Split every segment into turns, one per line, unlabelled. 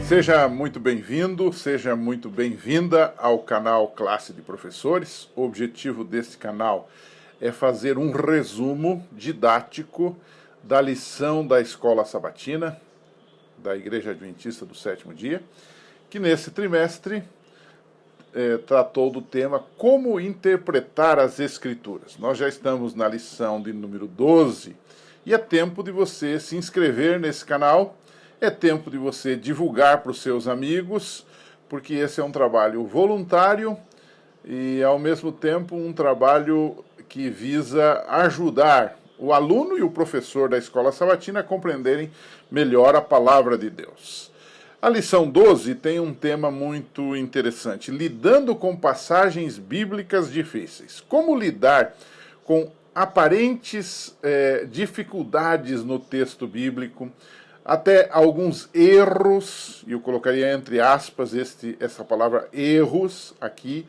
Seja muito bem-vindo, seja muito bem-vinda ao canal Classe de Professores. O objetivo deste canal é fazer um resumo didático da lição da Escola Sabatina, da Igreja Adventista do Sétimo Dia, que nesse trimestre tratou do tema Como Interpretar as Escrituras. Nós já estamos na lição de número 12 e é tempo de você se inscrever nesse canal. É tempo de você divulgar para os seus amigos, porque esse é um trabalho voluntário e, ao mesmo tempo, um trabalho que visa ajudar o aluno e o professor da Escola Sabatina a compreenderem melhor a Palavra de Deus. A lição 12 tem um tema muito interessante, lidando com passagens bíblicas difíceis. Como lidar com aparentes dificuldades no texto bíblico, até alguns erros, e eu colocaria entre aspas essa palavra erros aqui,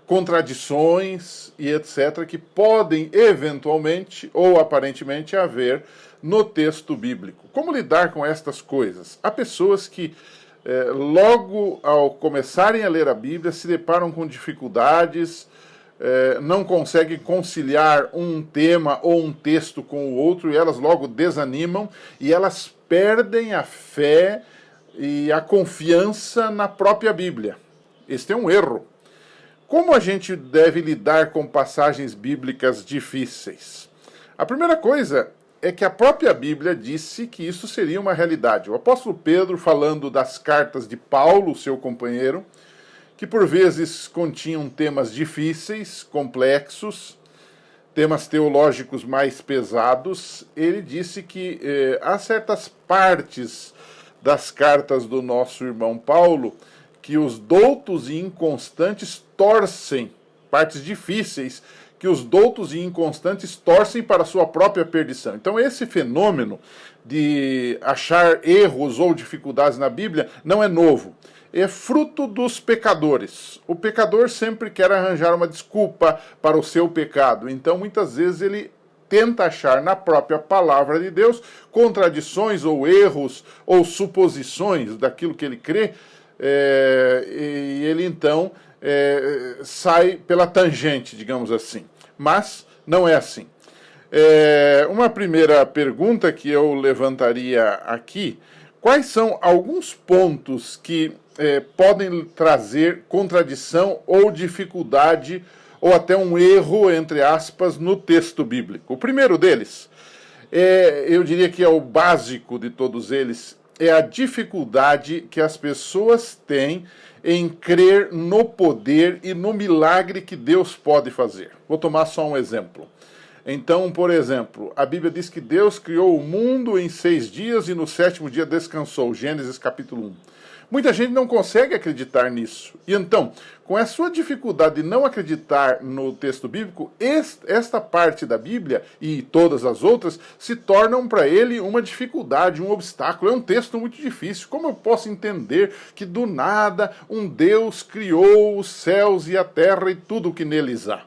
contradições e etc., que podem eventualmente ou aparentemente haver no texto bíblico. Como lidar com estas coisas? Há pessoas que logo ao começarem a ler a Bíblia se deparam com dificuldades, não conseguem conciliar um tema ou um texto com o outro e elas logo desanimam e elas perdem a fé e a confiança na própria Bíblia. Este é um erro. Como a gente deve lidar com passagens bíblicas difíceis? A primeira coisa é que a própria Bíblia disse que isso seria uma realidade. O apóstolo Pedro, falando das cartas de Paulo, seu companheiro, que por vezes continham temas difíceis, complexos, temas teológicos mais pesados, ele disse que há certas partes das cartas do nosso irmão Paulo que os doutos e inconstantes torcem, partes difíceis, que os doutos e inconstantes torcem para a sua própria perdição. Então esse fenômeno de achar erros ou dificuldades na Bíblia não é novo. É fruto dos pecadores. O pecador sempre quer arranjar uma desculpa para o seu pecado. Então, muitas vezes, ele tenta achar na própria palavra de Deus contradições ou erros ou suposições daquilo que ele crê, e ele, então, sai pela tangente, digamos assim. Mas não é assim. Uma primeira pergunta que eu levantaria aqui: quais são alguns pontos que podem trazer contradição ou dificuldade, ou até um erro, entre aspas, no texto bíblico? O primeiro deles, eu diria que é o básico de todos eles, é a dificuldade que as pessoas têm em crer no poder e no milagre que Deus pode fazer. Vou tomar só um exemplo. Então, por exemplo, a Bíblia diz que Deus criou o mundo em 6 dias e no 7º dia descansou, Gênesis capítulo 1. Muita gente não consegue acreditar nisso. E então, com a sua dificuldade de não acreditar no texto bíblico, esta parte da Bíblia e todas as outras se tornam para ele uma dificuldade, um obstáculo. É um texto muito difícil. Como eu posso entender que do nada um Deus criou os céus e a terra e tudo o que neles há?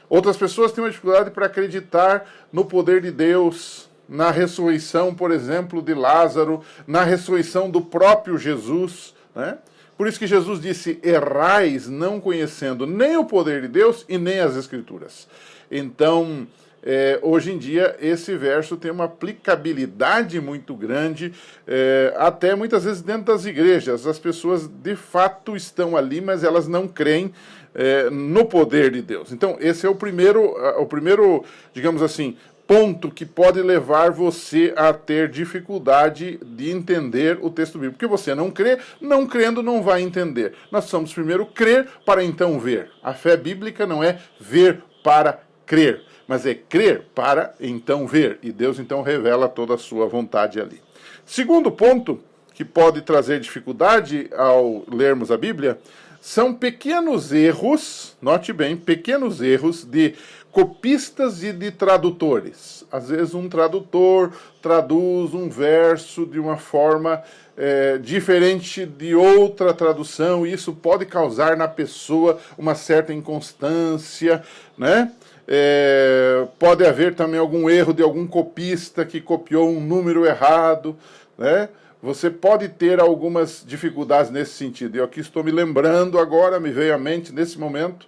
Outras pessoas têm uma dificuldade para acreditar no poder de Deus, na ressurreição, por exemplo, de Lázaro, na ressurreição do próprio Jesus. Por isso que Jesus disse: errais não conhecendo nem o poder de Deus e nem as Escrituras. Então, hoje em dia, esse verso tem uma aplicabilidade muito grande, até muitas vezes dentro das igrejas. As pessoas de fato estão ali, mas elas não creem no poder de Deus. Então, esse é o primeiro, digamos assim, ponto que pode levar você a ter dificuldade de entender o texto bíblico. Porque você não crê, não crendo não vai entender. Nós precisamos primeiro crer para então ver. A fé bíblica não é ver para crer, mas é crer para então ver. E Deus então revela toda a sua vontade ali. Segundo ponto que pode trazer dificuldade ao lermos a Bíblia são pequenos erros, note bem, pequenos erros de copistas e de tradutores. Às vezes um tradutor traduz um verso de uma forma diferente de outra tradução, e isso pode causar na pessoa uma certa inconstância, né? Pode haver também algum erro de algum copista que copiou um número errado, né? você pode ter algumas dificuldades nesse sentido. Eu aqui estou me lembrando agora, me veio à mente nesse momento,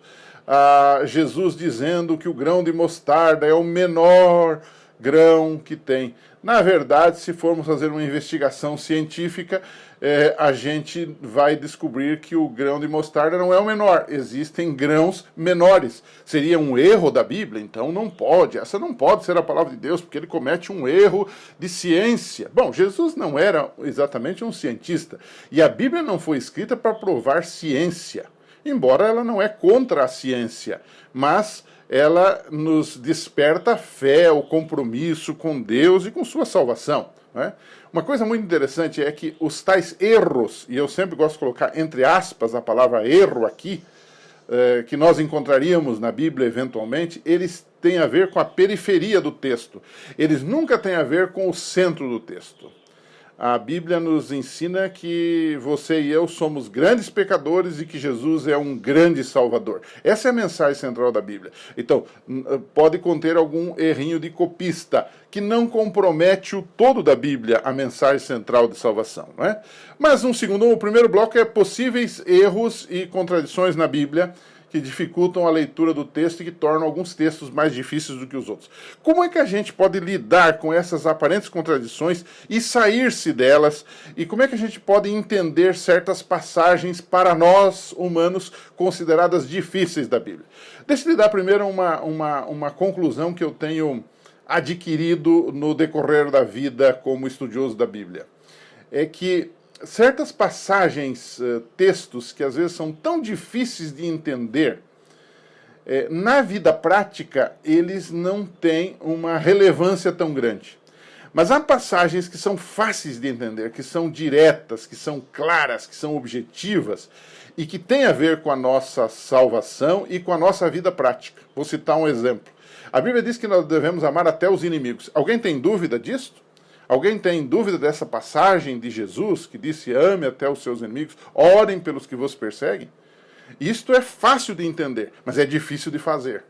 Jesus dizendo que o grão de mostarda é o menor grão que tem. Na verdade, se formos fazer uma investigação científica, a gente vai descobrir que o grão de mostarda não é o menor. Existem grãos menores. Seria um erro da Bíblia? Então não pode. Essa não pode ser a palavra de Deus, porque ele comete um erro de ciência. Bom, Jesus não era exatamente um cientista. E a Bíblia não foi escrita para provar ciência. Embora ela não é contra a ciência, mas ela nos desperta a fé, o compromisso com Deus e com sua salvação. Né? Uma coisa muito interessante é que os tais erros, e eu sempre gosto de colocar entre aspas a palavra erro aqui, que nós encontraríamos na Bíblia eventualmente, eles têm a ver com a periferia do texto. Eles nunca têm a ver com o centro do texto. A Bíblia nos ensina que você e eu somos grandes pecadores e que Jesus é um grande Salvador. Essa é a mensagem central da Bíblia. Então, pode conter algum errinho de copista, que não compromete o todo da Bíblia, a mensagem central de salvação. Não é? Mas o primeiro bloco é possíveis erros e contradições na Bíblia, que dificultam a leitura do texto e que tornam alguns textos mais difíceis do que os outros. Como é que a gente pode lidar com essas aparentes contradições e sair-se delas? E como é que a gente pode entender certas passagens para nós, humanos, consideradas difíceis da Bíblia? Deixa eu lhe dar primeiro uma conclusão que eu tenho adquirido no decorrer da vida como estudioso da Bíblia. É que certas passagens, textos que às vezes são tão difíceis de entender, na vida prática eles não têm uma relevância tão grande. Mas há passagens que são fáceis de entender, que são diretas, que são claras, que são objetivas e que têm a ver com a nossa salvação e com a nossa vida prática. Vou citar um exemplo. A Bíblia diz que nós devemos amar até os inimigos. Alguém tem dúvida disto? Alguém tem dúvida dessa passagem de Jesus, que disse, ame até os seus inimigos, orem pelos que vos perseguem? Isto é fácil de entender, mas é difícil de fazer.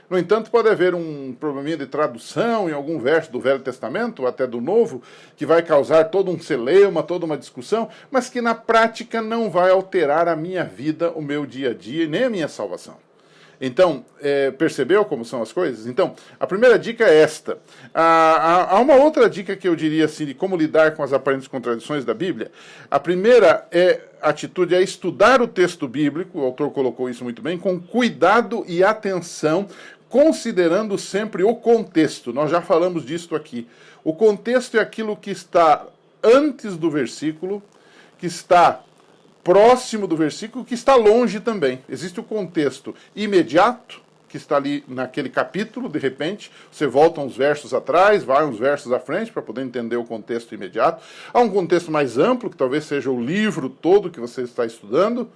No entanto, pode haver um probleminha de tradução em algum verso do Velho Testamento, ou até do Novo, que vai causar todo um celeuma, toda uma discussão, mas que na prática não vai alterar a minha vida, o meu dia a dia, e nem a minha salvação. Então, percebeu como são as coisas? Então, a primeira dica é esta. Há uma outra dica que eu diria assim, de como lidar com as aparentes contradições da Bíblia. A primeira atitude é estudar o texto bíblico, o autor colocou isso muito bem, com cuidado e atenção, considerando sempre o contexto. Nós já falamos disso aqui. O contexto é aquilo que está antes do versículo, que está próximo do versículo, que está longe também. Existe o contexto imediato, que está ali naquele capítulo, de repente, você volta uns versos atrás, vai uns versos à frente, para poder entender o contexto imediato. Há um contexto mais amplo, que talvez seja o livro todo que você está estudando,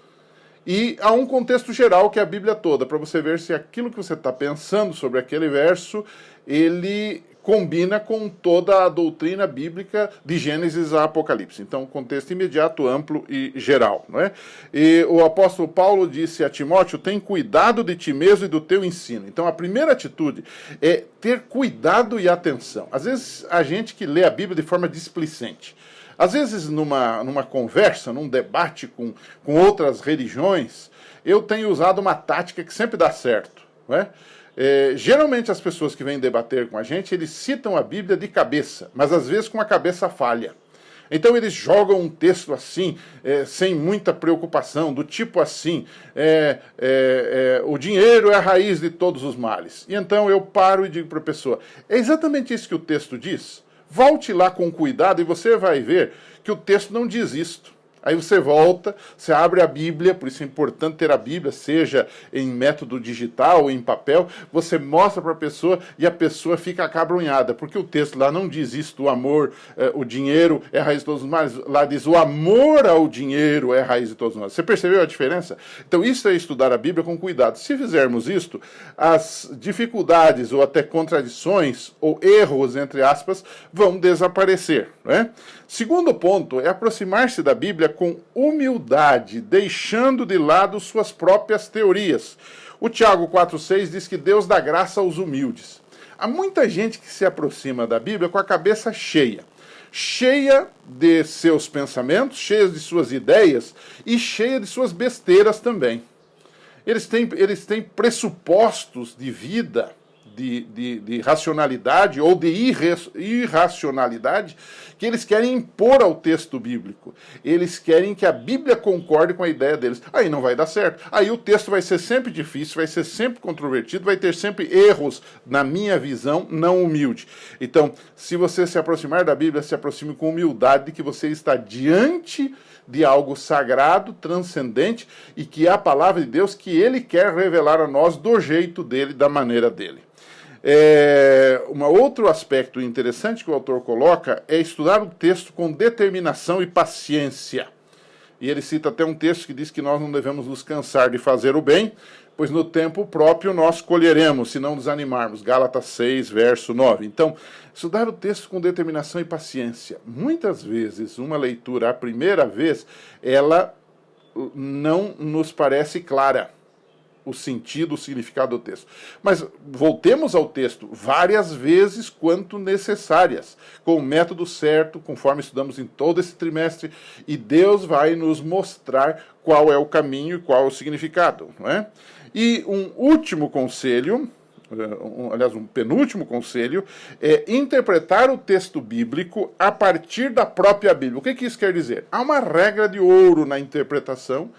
e há um contexto geral, que é a Bíblia toda, para você ver se aquilo que você está pensando sobre aquele verso, ele combina com toda a doutrina bíblica de Gênesis a Apocalipse. Então, contexto imediato, amplo e geral. Não é? E o apóstolo Paulo disse a Timóteo, tem cuidado de ti mesmo e do teu ensino. Então, a primeira atitude é ter cuidado e atenção. Às vezes, a gente que lê a Bíblia de forma displicente. Às vezes, numa conversa, num debate com outras religiões, eu tenho usado uma tática que sempre dá certo. Não é? Geralmente as pessoas que vêm debater com a gente, eles citam a Bíblia de cabeça, mas às vezes com a cabeça falha. Então eles jogam um texto assim, sem muita preocupação, do tipo assim, o dinheiro é a raiz de todos os males. E então eu paro e digo para a pessoa, é exatamente isso que o texto diz? Volte lá com cuidado e você vai ver que o texto não diz isto. Aí você volta, você abre a Bíblia, por isso é importante ter a Bíblia, seja em método digital ou em papel, você mostra para a pessoa e a pessoa fica acabrunhada, porque o texto lá não diz isto, o amor, o dinheiro é a raiz de todos os males, lá diz o amor ao dinheiro é a raiz de todos os males. Você percebeu a diferença? Então isso é estudar a Bíblia com cuidado. Se fizermos isto, as dificuldades ou até contradições ou erros, entre aspas, vão desaparecer. Não é? Segundo ponto é aproximar-se da Bíblia com humildade, deixando de lado suas próprias teorias. O Tiago 4,6 diz que Deus dá graça aos humildes. Há muita gente que se aproxima da Bíblia com a cabeça cheia, cheia de seus pensamentos, cheia de suas ideias e cheia de suas besteiras também. Eles têm pressupostos de vida, de racionalidade ou de irracionalidade que eles querem impor ao texto bíblico. Eles querem que a Bíblia concorde com a ideia deles. Aí não vai dar certo. Aí o texto vai ser sempre difícil, vai ser sempre controvertido, vai ter sempre erros, na minha visão, não humilde. Então, se você se aproximar da Bíblia, se aproxime com humildade de que você está diante de algo sagrado, transcendente, e que é a palavra de Deus que ele quer revelar a nós do jeito dele, da maneira dele. Um outro aspecto interessante que o autor coloca é estudar o texto com determinação e paciência. E ele cita até um texto que diz que nós não devemos nos cansar de fazer o bem, pois no tempo próprio nós colheremos, se não desanimarmos. Gálatas 6, verso 9. Então, estudar o texto com determinação e paciência. Muitas vezes, uma leitura à primeira vez, ela não nos parece clara. O sentido, o significado do texto. Mas voltemos ao texto várias vezes quanto necessárias, com o método certo, conforme estudamos em todo esse trimestre, e Deus vai nos mostrar qual é o caminho e qual é o significado. Não é? E um último conselho, aliás, um penúltimo conselho, é interpretar o texto bíblico a partir da própria Bíblia. O que isso quer dizer? Há uma regra de ouro na interpretação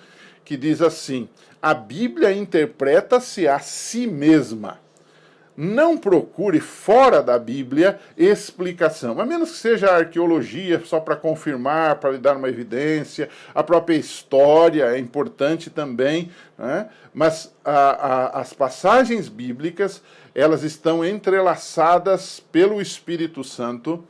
que diz assim: a Bíblia interpreta-se a si mesma. Não procure fora da Bíblia explicação, a menos que seja a arqueologia, só para confirmar, para lhe dar uma evidência. A própria história é importante também, né? Mas as passagens bíblicas, elas estão entrelaçadas pelo Espírito Santo,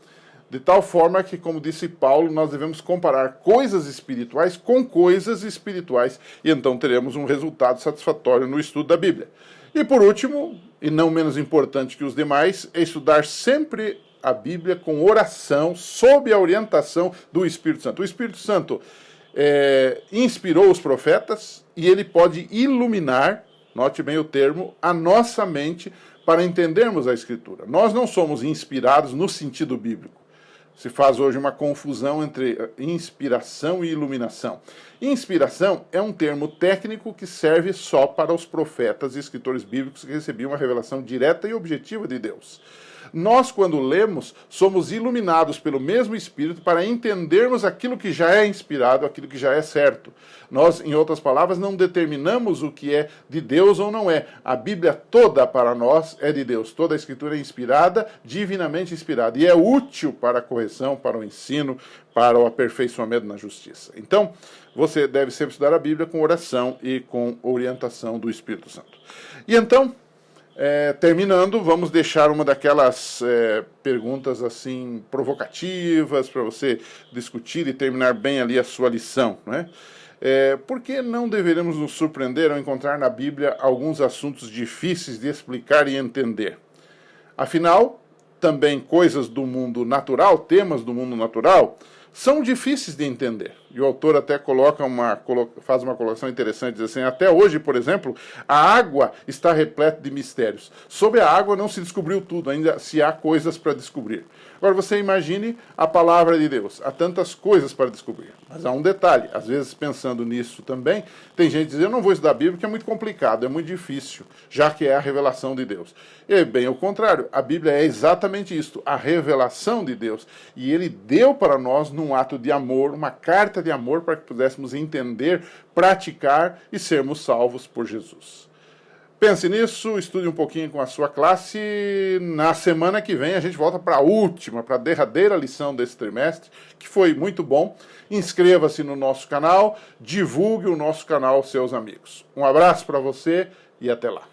de tal forma que, como disse Paulo, nós devemos comparar coisas espirituais com coisas espirituais, e então teremos um resultado satisfatório no estudo da Bíblia. E por último, e não menos importante que os demais, é estudar sempre a Bíblia com oração, sob a orientação do Espírito Santo. O Espírito Santo inspirou os profetas, e ele pode iluminar, note bem o termo, a nossa mente para entendermos a Escritura. Nós não somos inspirados no sentido bíblico. Se faz hoje uma confusão entre inspiração e iluminação. Inspiração é um termo técnico que serve só para os profetas e escritores bíblicos que recebiam uma revelação direta e objetiva de Deus. Nós, quando lemos, somos iluminados pelo mesmo Espírito para entendermos aquilo que já é inspirado, aquilo que já é certo. Nós, em outras palavras, não determinamos o que é de Deus ou não é. A Bíblia toda para nós é de Deus. Toda a Escritura é inspirada, divinamente inspirada. E é útil para a correção, para o ensino, para o aperfeiçoamento na justiça. Então, você deve sempre estudar a Bíblia com oração e com orientação do Espírito Santo. E então, terminando, vamos deixar uma daquelas perguntas assim provocativas para você discutir e terminar bem ali a sua lição, né? Por que não deveremos nos surpreender ao encontrar na Bíblia alguns assuntos difíceis de explicar e entender? Afinal, também coisas do mundo natural, temas do mundo natural, são difíceis de entender. E o autor até faz uma colocação interessante, diz assim: até hoje, por exemplo, a água está repleta de mistérios. Sobre a água não se descobriu tudo, ainda se há coisas para descobrir. Agora você imagine a palavra de Deus, há tantas coisas para descobrir. Mas há um detalhe, às vezes pensando nisso também, tem gente que diz: eu não vou estudar a Bíblia porque é muito complicado, é muito difícil, já que é a revelação de Deus. E bem ao contrário, a Bíblia é exatamente isto, a revelação de Deus. E ele deu para nós num ato de amor, uma carta de amor para que pudéssemos entender, praticar e sermos salvos por Jesus. Pense nisso, estude um pouquinho com a sua classe. Na semana que vem a gente volta para a derradeira lição desse trimestre, que foi muito bom. Inscreva-se no nosso canal, divulgue o nosso canal aos seus amigos. Um abraço para você e até lá.